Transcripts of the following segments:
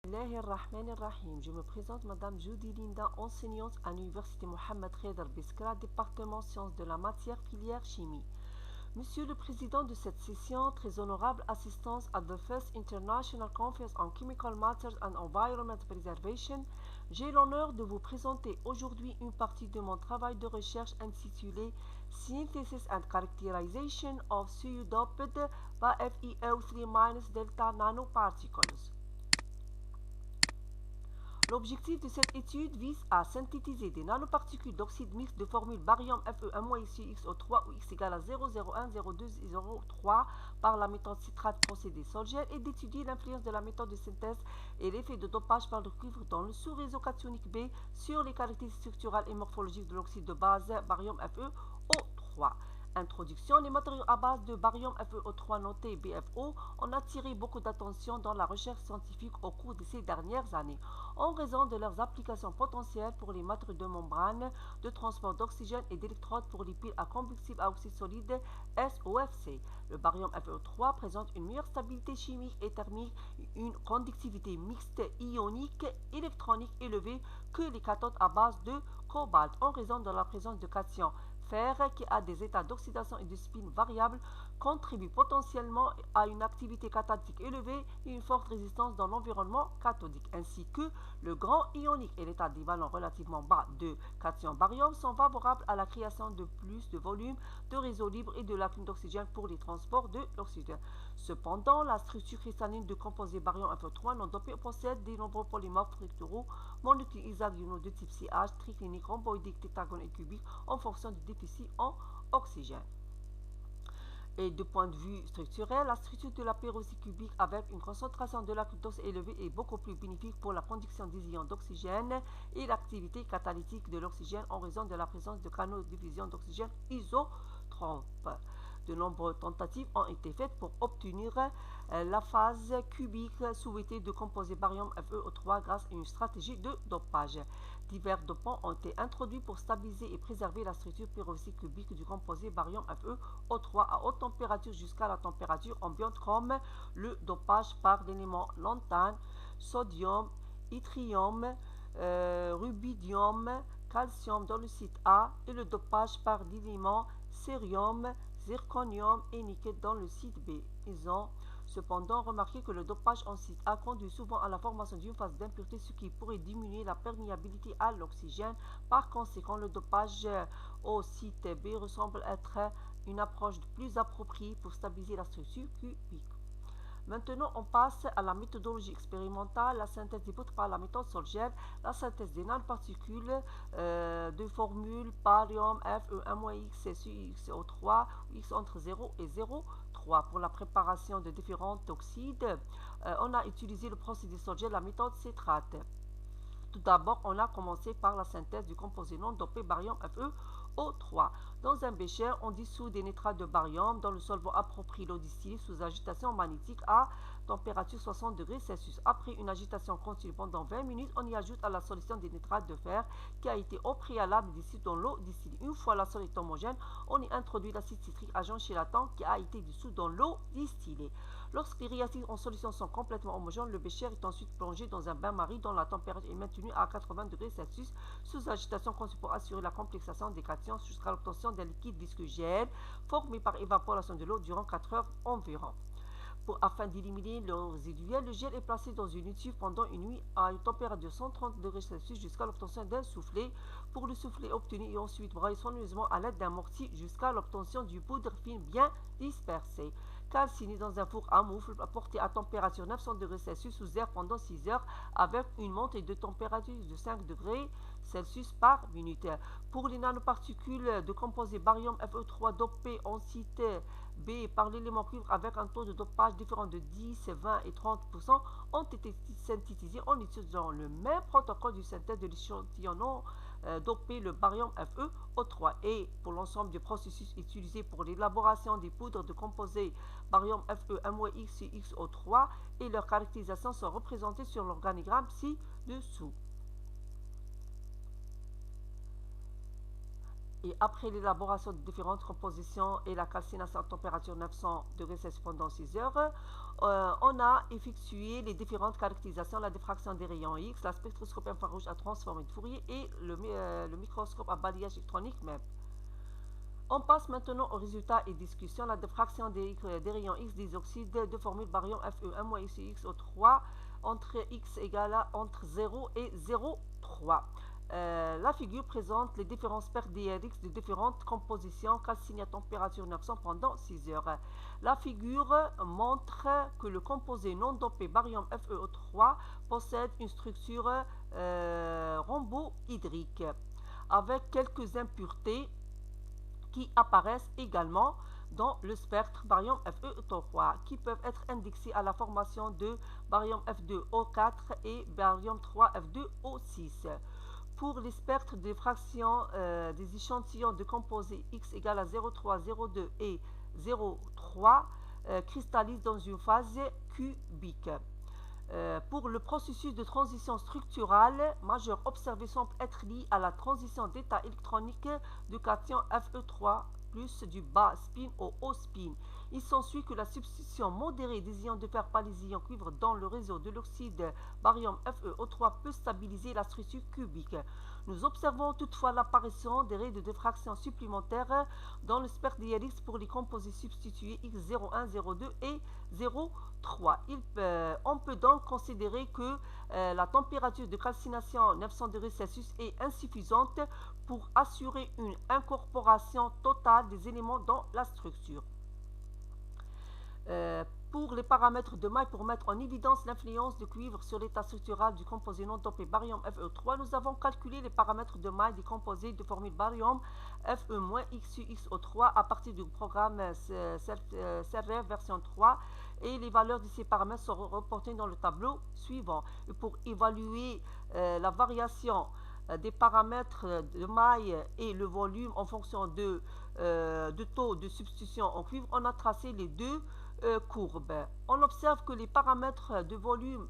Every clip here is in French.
Bismillahirrahmanirrahim. Je me présente Madame Judy Linda, enseignante à l'Université Mohamed Kheder Biskra, département sciences de la matière, filière chimie. Monsieur le Président de cette session, très honorable assistance at the First International Conference on Chemical Matters and Environment Preservation, j'ai l'honneur de vous présenter aujourd'hui une partie de mon travail de recherche intitulé Synthesis and Characterization of CO-Doped by FeO3- Nanoparticles. L'objectif de cette étude vise à synthétiser des nanoparticules d'oxyde mixte de formule barium Fe1-XO3 où X égale à 0,010203 par la méthode citrate procédé Solgel et d'étudier l'influence de la méthode de synthèse et l'effet de dopage par le cuivre dans le sous-réseau cationique B sur les caractéristiques structurales et morphologiques de l'oxyde de base barium FeO3. Introduction. Les matériaux à base de barium FeO3 notés BFO ont attiré beaucoup d'attention dans la recherche scientifique au cours de ces dernières années, en raison de leurs applications potentielles pour les matériaux de membrane, de transport d'oxygène et d'électrodes pour les piles à combustible à oxyde solide SOFC. Le barium FeO3 présente une meilleure stabilité chimique et thermique, une conductivité mixte ionique électronique élevée que les cathodes à base de cobalt, en raison de la présence de cations fer qui a des états d'oxydation et de spin variables contribue potentiellement à une activité catalytique élevée et une forte résistance dans l'environnement cathodique, ainsi que le grand ionique et l'état d'équivalent relativement bas de cation barium sont favorables à la création de plus de volume de réseaux libres et de lacunes d'oxygène pour les transports de l'oxygène. Cependant, la structure cristalline de composés barium Fe3 non dopés possède de nombreux polymorphes structuraux molécules hexagonaux de type CH, tricliniques, rhomboïdiques, tétragones et cubiques en fonction du déficit en oxygène. Et de point de vue structurel, la structure de la péroxyde cubique avec une concentration de la fructose élevée est beaucoup plus bénéfique pour la conduction des ions d'oxygène et l'activité catalytique de l'oxygène en raison de la présence de canaux de diffusion d'oxygène isotropes. De nombreuses tentatives ont été faites pour obtenir la phase cubique souhaitée de composés barium FeO3 grâce à une stratégie de dopage. Divers dopants ont été introduits pour stabiliser et préserver la structure péroxyde cubique du composé barium FeO3 à haute température jusqu'à la température ambiante, comme le dopage par l'élément lantane, sodium, yttrium, rubidium, calcium dans le site A et le dopage par l'élément cérium, zirconium et nickel dans le site B. Ils ont cependant remarqué que le dopage en site A conduit souvent à la formation d'une phase d'impureté, ce qui pourrait diminuer la perméabilité à l'oxygène. Par conséquent, le dopage au site B ressemble être une approche plus appropriée pour stabiliser la structure cubique. Maintenant, on passe à la méthodologie expérimentale, la synthèse des poudres par la méthode Solgel, la synthèse des nanoparticules de formule barium Fe1-X XO3 X entre 0 et 0,3. Pour la préparation de différents oxydes, on a utilisé le procédé Solgel, la méthode citrate. Tout d'abord, on a commencé par la synthèse du composé non dopé barium FeO3. Dans un bécher, on dissout des nitrates de barium dans le solvant approprié l'eau distillée sous agitation magnétique à température 60 degrés Celsius. Après une agitation continue pendant 20 minutes, on y ajoute à la solution des nitrates de fer qui a été au préalable dissous dans l'eau distillée. Une fois la solution homogène, on y introduit l'acide citrique agent chélatant qui a été dissous dans l'eau distillée. Lorsque les réactifs en solution sont complètement homogènes, le bécher est ensuite plongé dans un bain-marie dont la température est maintenue à 80 degrés Celsius sous agitation continue pour assurer la complexation des cations jusqu'à l'obtention d'un liquide visqueux gel formé par évaporation de l'eau durant 4 heures environ. Afin d'éliminer le résiduel, le gel est placé dans une étuve pendant une nuit à une température de 130 degrés Celsius jusqu'à l'obtention d'un soufflet. Pour le soufflet obtenu et ensuite broyé soigneusement à l'aide d'un mortier jusqu'à l'obtention d'une poudre fine bien dispersée. Calciné dans un four à moufle porté à température 900 degrés Celsius sous air pendant 6 heures avec une montée de température de 5 degrés Celsius par minute. Pour les nanoparticules de composés barium Fe3 dopés en site B par l'élément cuivre avec un taux de dopage différent de 10, 20 et 30% ont été synthétisés en utilisant le même protocole de synthèse de l'échantillon non dopé, le barium FeO3. Et pour l'ensemble des processus utilisés pour l'élaboration des poudres de composés barium Fe1-X XO3 et leur caractérisation sont représentés sur l'organigramme ci-dessous. Et après l'élaboration de différentes compositions et la calcination à température 900 degrés Celsius pendant 6 heures, on a effectué les différentes caractérisations, la diffraction des rayons X, la spectroscopie infrarouge à transformer de Fourier et le microscope à balayage électronique MEP. On passe maintenant aux résultats et discussions. La diffraction des rayons X des oxydes de formule barium Fe1-XO3 entre X égale à entre 0 et 0,3. La figure présente les différences pertes d'IRX de différentes compositions calcinées à température 900 pendant 6 heures. La figure montre que le composé non dopé barium FeO3 possède une structure rhombohydrique avec quelques impuretés qui apparaissent également dans le spectre barium Fe3 qui peuvent être indexés à la formation de barium F2O4 et barium 3F2O6. Pour les spectres de fraction des échantillons de composés X égale à 0,3, 0,2 et 0,3 cristallisent dans une phase cubique. Pour le processus de transition structurale majeur observé semble être lié à la transition d'état électronique du cation Fe3 plus du bas spin au haut spin. Il s'ensuit que la substitution modérée des ions de fer par les ions cuivre dans le réseau de l'oxyde barium FeO3 peut stabiliser la structure cubique. Nous observons toutefois l'apparition des raies de diffraction supplémentaires dans le spectre d'IRX pour les composés substitués X01, 02 et 03. On peut donc considérer que la température de calcination 900 degrés Celsius est insuffisante pour assurer une incorporation totale des éléments dans la structure. Pour les paramètres de maille, pour mettre en évidence l'influence du cuivre sur l'état structural du composé non dopé barium Fe3, nous avons calculé les paramètres de maille des composés de formule barium Fe-XUXO3 à partir du programme CEREF version 3 et les valeurs de ces paramètres seront reportées dans le tableau suivant. Et pour évaluer la variation des paramètres de maille et le volume en fonction de taux de substitution en cuivre, on a tracé les deux courbes. On observe que les paramètres de volume,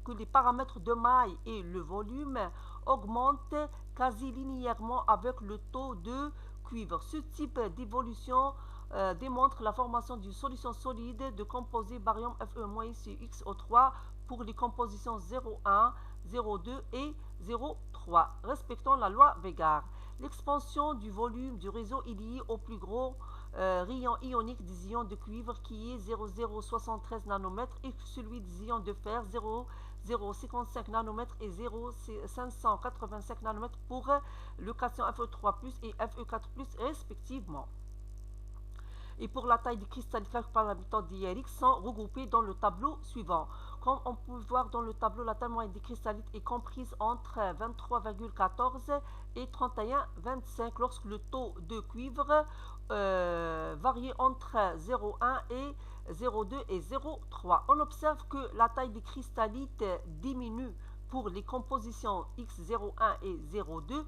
que les paramètres de maille et le volume augmentent quasi linéairement avec le taux de cuivre. Ce type d'évolution démontre la formation d'une solution solide de composés barium Fe-XO3 pour les compositions 0,1, 0,2 et 0,3, respectant la loi Vegard. L'expansion du volume du réseau est liée au plus gros rayon ionique des ions de cuivre qui est 0,073 nanomètres et celui des ions de fer 0,055 nanomètres et 0,585 nanomètres pour le cation Fe3+, et Fe4+, respectivement. Et pour la taille des cristalliques par la méthode d'IRX sont regroupés dans le tableau suivant. Comme on peut voir dans le tableau, la taille moyenne des cristallites est comprise entre 23,14 et 31,25 lorsque le taux de cuivre varie entre 0,1 et 0,2 et 0,3. On observe que la taille des cristallites diminue pour les compositions X01 et 02,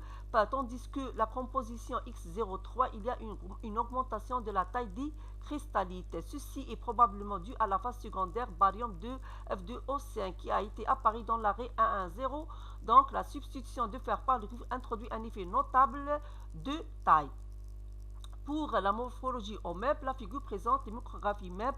tandis que la composition X03, il y a une augmentation de la taille des cristallites. Ceci est probablement dû à la phase secondaire barium 2 F2O5 qui a été apparue dans l'arrêt 110. Donc la substitution de fer par le cuivre introduit un effet notable de taille. Pour la morphologie au MEP, la figure présente les micrographies MEP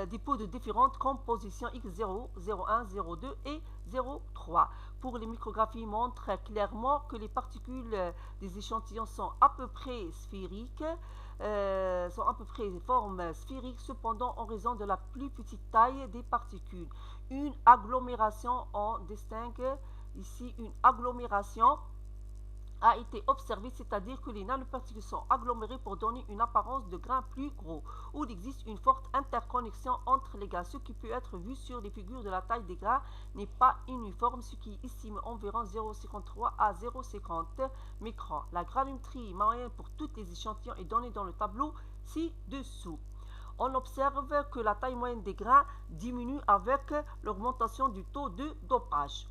des pots de différentes compositions X0, 01, 02 et 03. Pour les micrographies montrent clairement que les particules des échantillons sont à peu près sphériques, forme sphérique, cependant en raison de la plus petite taille des particules. Une agglomération, on distingue ici une agglomération a été observé, c'est-à-dire que les nanoparticules sont agglomérées pour donner une apparence de grains plus gros, où il existe une forte interconnexion entre les grains. Ce qui peut être vu sur les figures de la taille des grains n'est pas uniforme, ce qui estime environ 0,53 à 0,50 microns. La granulométrie moyenne pour tous les échantillons est donnée dans le tableau ci-dessous. On observe que la taille moyenne des grains diminue avec l'augmentation du taux de dopage.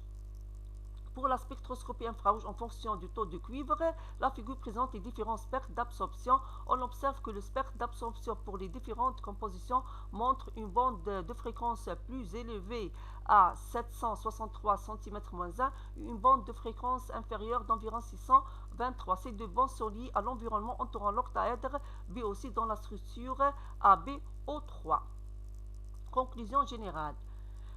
Pour la spectroscopie infrarouge en fonction du taux de cuivre, la figure présente les différents spectres d'absorption. On observe que le spectre d'absorption pour les différentes compositions montre une bande de fréquence plus élevée à 763 cm-1 et une bande de fréquence inférieure d'environ 623. Ces deux bandes sont liées à l'environnement entourant l'octaèdre B aussi dans la structure AbO3. Conclusion générale.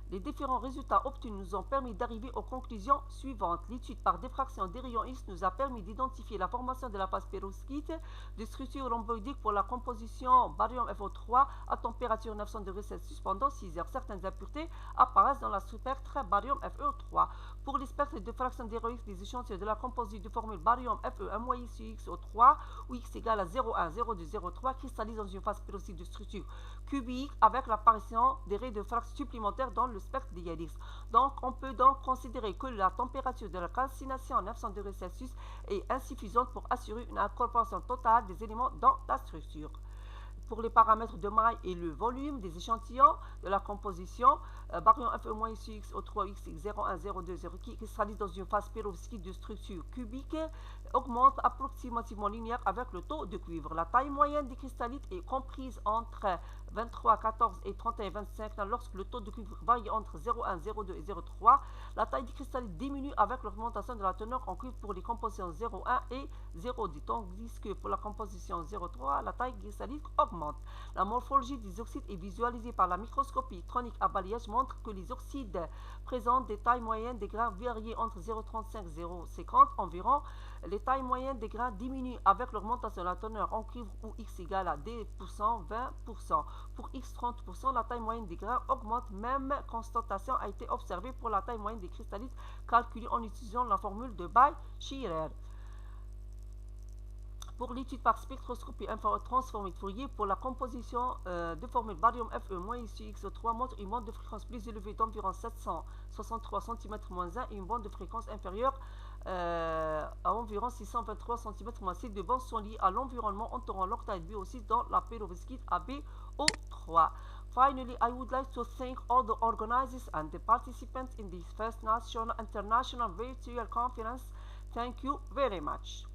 Les différents résultats obtenus nous ont permis d'arriver aux conclusions suivantes. L'étude par diffraction des rayons X nous a permis d'identifier la formation de la phase pérovskite de structure rhomboïdique pour la composition barium FO3 à température 900 degrés Celsius pendant 6 heures. Certaines impuretés apparaissent dans la spectre barium FE3. Pour les spectres de diffraction des rayons X des échantillons de la composite de formule barium FE1-XO3 où X égale à 0,1, 0,2, 0,3 cristallise dans une phase pérovskite de structure cubique avec l'apparition des rayons de diffraction supplémentaires dans le spectre des X. Donc, on peut donc considérer que la température de la calcination à 900 degrés Celsius est insuffisante pour assurer une incorporation totale des éléments dans la structure. Pour les paramètres de maille et le volume des échantillons de la composition, barium FE-XO3 X 0,1, 0,2, 0 qui cristallise dans une phase pérovskite de structure cubique augmente approximativement linéaire avec le taux de cuivre. La taille moyenne des cristallites est comprise entre 23,14 et 31,25 lorsque le taux de cuivre varie entre 0,1, 0,2 et 0,3. La taille des cristallites diminue avec l'augmentation de la teneur en cuivre pour les compositions 0,1 et 0,10, tandis que pour la composition 0,3, la taille cristallique augmente. La morphologie des oxydes est visualisée par la microscopie électronique à balayage montre que les oxydes présentent des tailles moyennes des grains variées entre 0,35 et 0,50 environ. Les tailles moyennes des grains diminuent avec l'augmentation de la teneur en cuivre où X égale à 10%, 20%. Pour X 30%, la taille moyenne des grains augmente. Même constatation a été observée pour la taille moyenne des cristallites calculée en utilisant la formule de Bay-Scherrer. Pour l'étude par spectroscopie transformée de Fourier pour la composition de formule barium FE-XO3 montre une bande de fréquence plus élevée d'environ 763 cm-1 et une bande de fréquence inférieure à environ 623 cm-. Ces deux bandes sont liées à l'environnement entourant l'octaèdre B aussi dans la pérovskite AbO3. Finally, I would like to thank all the organizers and the participants in this first national international virtual conference. Thank you very much.